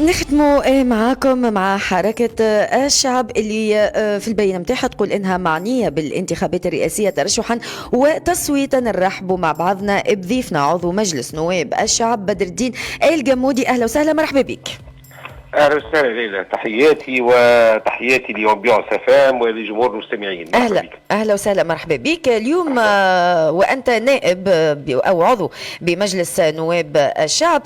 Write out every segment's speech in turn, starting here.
نختموا معاكم مع حركة الشعب اللي في البينة متاعها تقول إنها معنية بالانتخابات الرئاسية ترشحا وتصويتا. نرحبوا مع بعضنا بضيفنا عضو مجلس نواب الشعب بدر الدين الجمودي. أهلا وسهلا، مرحبا بك. اهلا وسهلا ليلى، تحياتي وتحياتي لأمبيونس FM ولجمهور المستمعين. اهلا وسهلا، مرحبا بك. اليوم وانت نائب او عضو بمجلس نواب الشعب،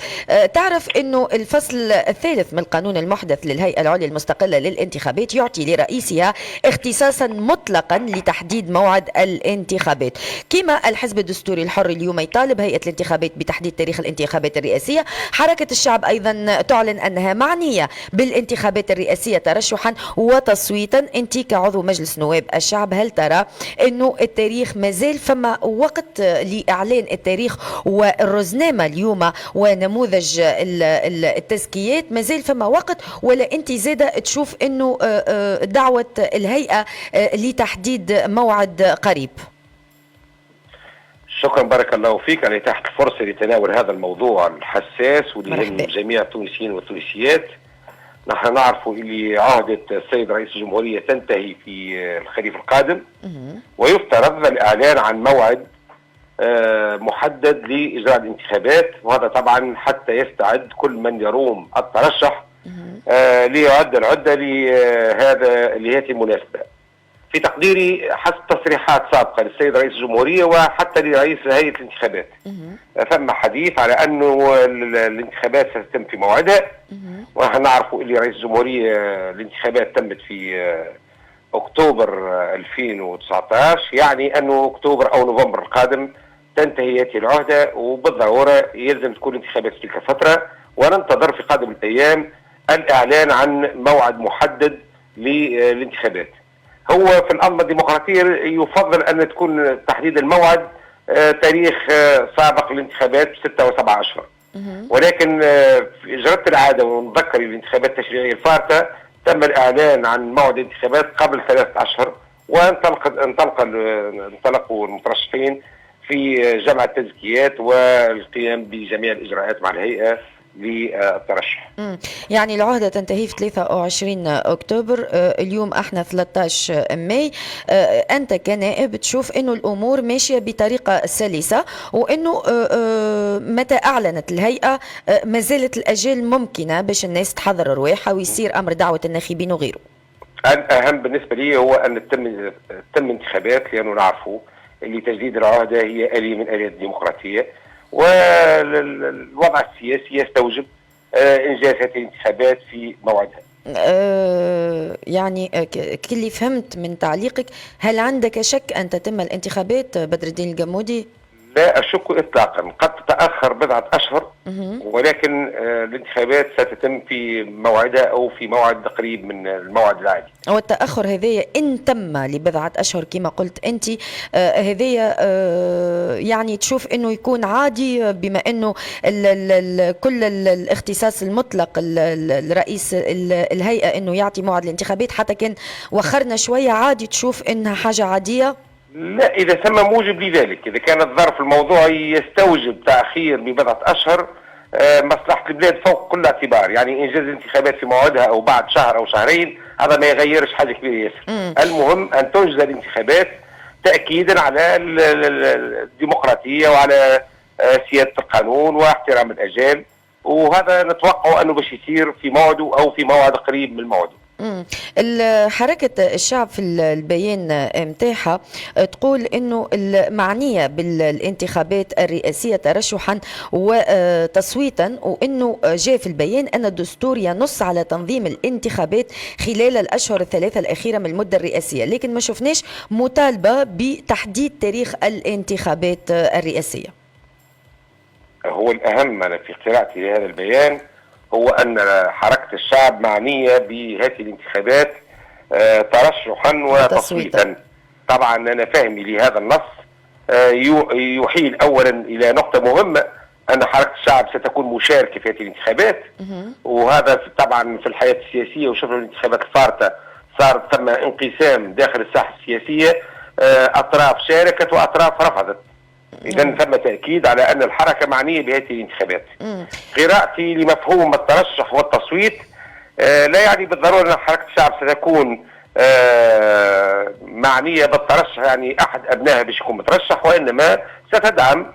تعرف انه الفصل الثالث من القانون المحدث للهيئة العليا المستقلة للانتخابات يعطي لرئيسها اختصاصا مطلقا لتحديد موعد الانتخابات، كما الحزب الدستوري الحر اليوم يطالب هيئة الانتخابات بتحديد تاريخ الانتخابات الرئاسية. حركة الشعب ايضا تعلن انها معنية بالانتخابات الرئاسية ترشحا وتصويتا. انت كعضو مجلس نواب الشعب، هل ترى انه التاريخ مازال فما وقت لاعلان التاريخ والرزنامة اليوم ونموذج التزكيات مازال فما وقت، ولا انت زاده تشوف انه دعوة الهيئة لتحديد موعد قريب؟ شكرا، بارك الله فيك على إتاحة الفرصة لتناول هذا الموضوع الحساس واللي يهم جميع التونسيين والتونسيات. نحن نعرف اللي عهدة السيد رئيس الجمهورية تنتهي في الخريف القادم، ويفترض الإعلان عن موعد محدد لإجراء الانتخابات، وهذا طبعا حتى يستعد كل من يروم الترشح ليعد العدة لهذه المناسبة. في تقديري حسب تصريحات سابقة للسيد رئيس الجمهورية وحتى لرئيس هيئة الانتخابات، ثم حديث على أنه الانتخابات ستتم في موعدها، ونحن نعرف اللي رئيس الجمهورية الانتخابات تمت في أكتوبر 2019، يعني أنه أكتوبر أو نوفمبر القادم تنتهي هذه العهدة، وبالضرورة يلزم تكون انتخابات في تلك الفترة، وننتظر في قادم الأيام الإعلان عن موعد محدد للانتخابات. هو في الأنظمة الديمقراطية يفضل أن تكون تحديد الموعد تاريخ سابق للانتخابات ب6 و7 أشهر، ولكن في جرت العادة ونذكر الانتخابات التشريعية الفارطة تم الإعلان عن موعد الانتخابات قبل 3 أشهر، وانطلقوا المترشحين في جمع التزكيات والقيام بجميع الإجراءات مع الهيئة للترشح. يعني العهدة تنتهي في 23 أكتوبر، اليوم احنا 13 ماي. أنت كنائب تشوف أنه الأمور ماشية بطريقة سلسة، وأنه متى أعلنت الهيئة ما زالت الأجال ممكنة باش الناس تحضر رواحها ويصير أمر دعوة الناخبين وغيره؟ الأهم بالنسبة لي هو أن تتم انتخابات، لأنه نعرفوا اللي تجديد العهدة هي آلية من آليات الديمقراطية، والوضع السياسي يستوجب إنجاز هذه الانتخابات في موعدها. يعني كلي فهمت من تعليقك، هل عندك شك أن تتم الانتخابات بدر الدين الجمودي؟ لا أشك إطلاقا، قد تتأخر بضعة أشهر، ولكن الانتخابات ستتم في موعدها أو في موعد قريب من الموعد العادي. والتأخر هذايا إن تم لبضعة أشهر كما قلت أنت، هذايا يعني تشوف أنه يكون عادي، بما أنه كل الاختصاص المطلق الرئيس الهيئة أنه يعطي موعد الانتخابات، حتى كان وخرنا شوية عادي تشوف أنها حاجة عادية؟ لا، إذا ثم موجب لذلك، إذا كان الظرف الموضوعي يستوجب تأخير ببضعة أشهر، مصلحة البلاد فوق كل اعتبار. يعني إنجاز الانتخابات في موعدها أو بعد شهر أو شهرين هذا ما يغيرش حاجة كبيرة ياسر. المهم أن تنجز الانتخابات تأكيدا على الديمقراطية وعلى سيادة القانون واحترام الأجال، وهذا نتوقع أنه باش يصير في موعده أو في موعد قريب من موعده. حركة الشعب في البيان متاحة تقول انه المعنية بالانتخابات الرئاسية ترشحا وتصويتا، وانه جاء في البيان ان الدستور ينص على تنظيم الانتخابات خلال الاشهر الثلاثة الاخيرة من المدة الرئاسية، لكن ما شفناش مطالبة بتحديد تاريخ الانتخابات الرئاسية. هو الأهم أنا في قراءتي لهذا البيان هو أن حركة الشعب معنية بهذه الانتخابات ترشحا وتصويتا. طبعا أنا فاهمي لهذا النص يحيل أولا إلى نقطة مهمة، أن حركة الشعب ستكون مشاركة في هذه الانتخابات، وهذا طبعا في الحياة السياسية، وشفنا الانتخابات الفارطة صار ثم انقسام داخل الساحة السياسية، أطراف شاركت وأطراف رفضت. إذا ثم تأكيد على أن الحركة معنية بهذه الانتخابات. قراءتي لمفهوم الترشح والتصويت لا يعني بالضرورة أن حركة الشعب ستكون معنية بالترشح، يعني أحد أبنائها باش يكون مترشح، وإنما ستدعم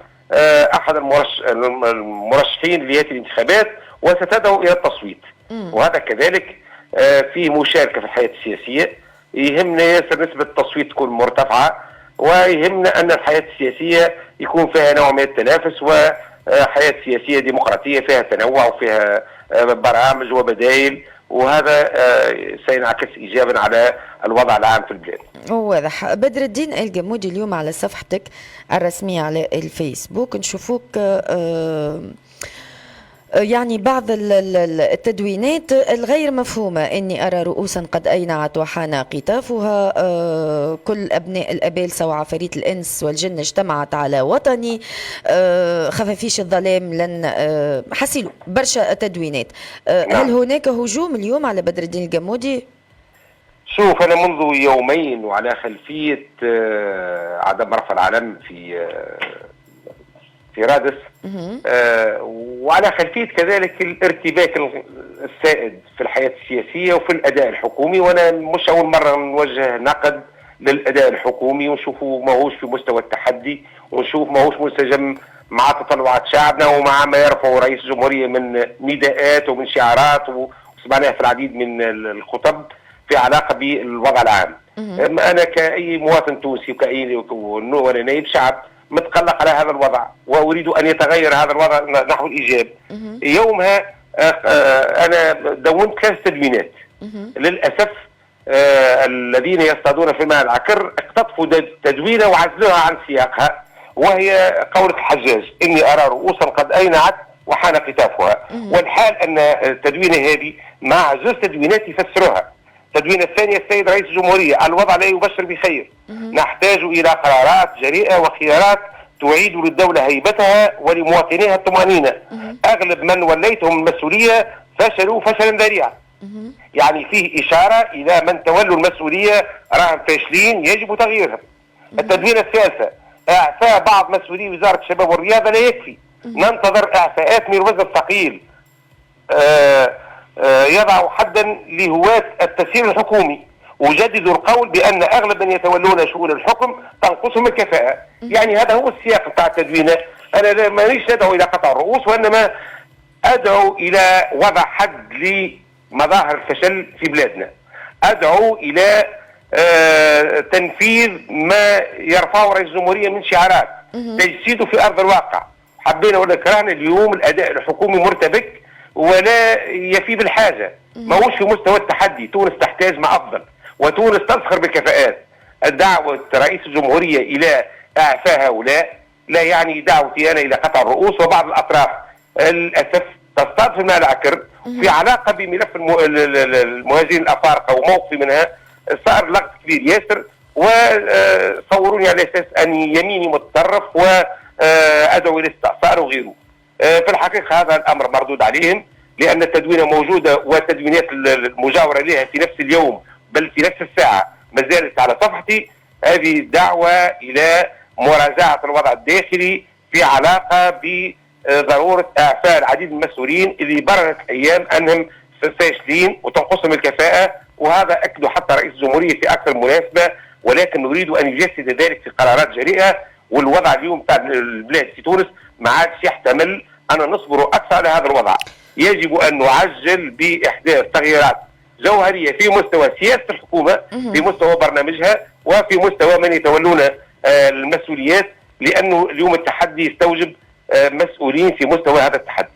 أحد المرشحين لهذه الانتخابات وستدعو إلى التصويت. وهذا كذلك في مشاركة في الحياة السياسية. يهمنا ياسر نسبة التصويت تكون مرتفعة، ويهمنا أن الحياة السياسية يكون فيها نوع من التنافس، وحياة سياسية ديمقراطية فيها تنوع وفيها برامج وبدائل، وهذا سينعكس إيجابا على الوضع العام في البلاد. واضح. بدر الدين الجمودي، اليوم على صفحتك الرسمية على الفيسبوك نشوفوك يعني بعض التدوينات الغير مفهومة، إني أرى رؤوسا قد أينعت وحان قطافها، كل أبناء الأبال سوى عفاريت الإنس والجن اجتمعت على وطني، خفافيش الظلام لن حسيلو برشا تدوينات. هل هناك هجوم اليوم على بدر الدين الجمودي؟ شوف، أنا منذ يومين وعلى خلفية عدم رفع العلم في رادس، وعلى خلفية كذلك الارتباك السائد في الحياة السياسية وفي الأداء الحكومي. وأنا مش أول مرة نوجه نقد للأداء الحكومي ونشوفه ماهوش في مستوى التحدي، ونشوف ماهوش منسجم مع تطلعات شعبنا ومع ما يرفعه رئيس الجمهورية من نداءات ومن شعارات، وسمعناها في العديد من الخطب في علاقة بالوضع العام. أنا كأي مواطن تونسي وأنا نائب شعب متقلق على هذا الوضع، وأريد أن يتغير هذا الوضع نحو الإيجاب. يومها أنا دونت 3 تدوينات. للأسف الذين يصطادون في الماء العكر اقتطفوا تدوينة وعزلوها عن سياقها، وهي قولة الحجاج: إني أرى رؤوسا قد أينعت وحان قطافها. والحال أن التدوينة هذه مع 2 تدوينات يفسروها. التدوينة الثانية: السيد رئيس الجمهورية، الوضع لا يبشر بخير، نحتاج إلى قرارات جريئة وخيارات تعيد للدولة هيبتها ولمواطنيها الطمأنينة. أغلب من وليتهم المسؤولية فشلوا فشلا ذريعا. يعني فيه إشارة إلى من تولوا المسؤولية راهم فاشلين يجب تغييرها. التدوينة الثالثة: إعفاء بعض مسؤولي وزارة الشباب والرياضة لا يكفي، ننتظر إعفاءات من الوزن الثقيل يضع حدا لهواة التسيير الحكومي، وجددوا القول بأن أغلب من يتولون شؤون الحكم تنقصهم الكفاءة. يعني هذا هو السياق بتاع التدوينة. أنا مانيش أدعو إلى قطع الرؤوس، وإنما أدعو إلى وضع حد لمظاهر الفشل في بلادنا. أدعو إلى تنفيذ ما يرفعه رئيس الجمهورية من شعارات، تجسيده في أرض الواقع. حبينا ولا كرهنا اليوم الأداء الحكومي مرتبك ولا يفي بالحاجة، ماهوش في مستوى التحدي. تونس تحتاج ما أفضل، وتونس تزخر بالكفاءات. الدعوة رئيس الجمهورية إلى إعفاء هؤلاء لا يعني دعوتي أنا إلى قطع الرؤوس. وبعض الأطراف للأسف تصطاد في الماء العكر في علاقة بملف المهاجرين الأفارقة، وموقفي منها صار لغط كبير ياسر، وصوروني على أساس أني يميني متطرف وأدعو إلى استعصار وغيره. في الحقيقة هذا الأمر مردود عليهم، لأن التدوينة موجودة والتدوينات المجاورة لها في نفس اليوم بل في نفس الساعة ما زالت على صفحتي. هذه دعوة إلى مراجعة الوضع الداخلي في علاقة بضرورة إعفاء العديد من المسؤولين اللي بررت الأيام أنهم فاشلين وتنقصهم الكفاءة، وهذا أكده حتى رئيس الجمهورية في أكثر مناسبة. ولكن نريد أن يجسد ذلك في قرارات جريئة. والوضع اليوم بتاع البلاد في تونس ما عادش يحتمل أن نصبر أكثر على هذا الوضع. يجب أن نعجل بإحداث تغييرات جوهرية في مستوى سياسة الحكومة، في مستوى برنامجها، وفي مستوى من يتولون المسؤوليات، لأنه اليوم التحدي يستوجب مسؤولين في مستوى هذا التحدي.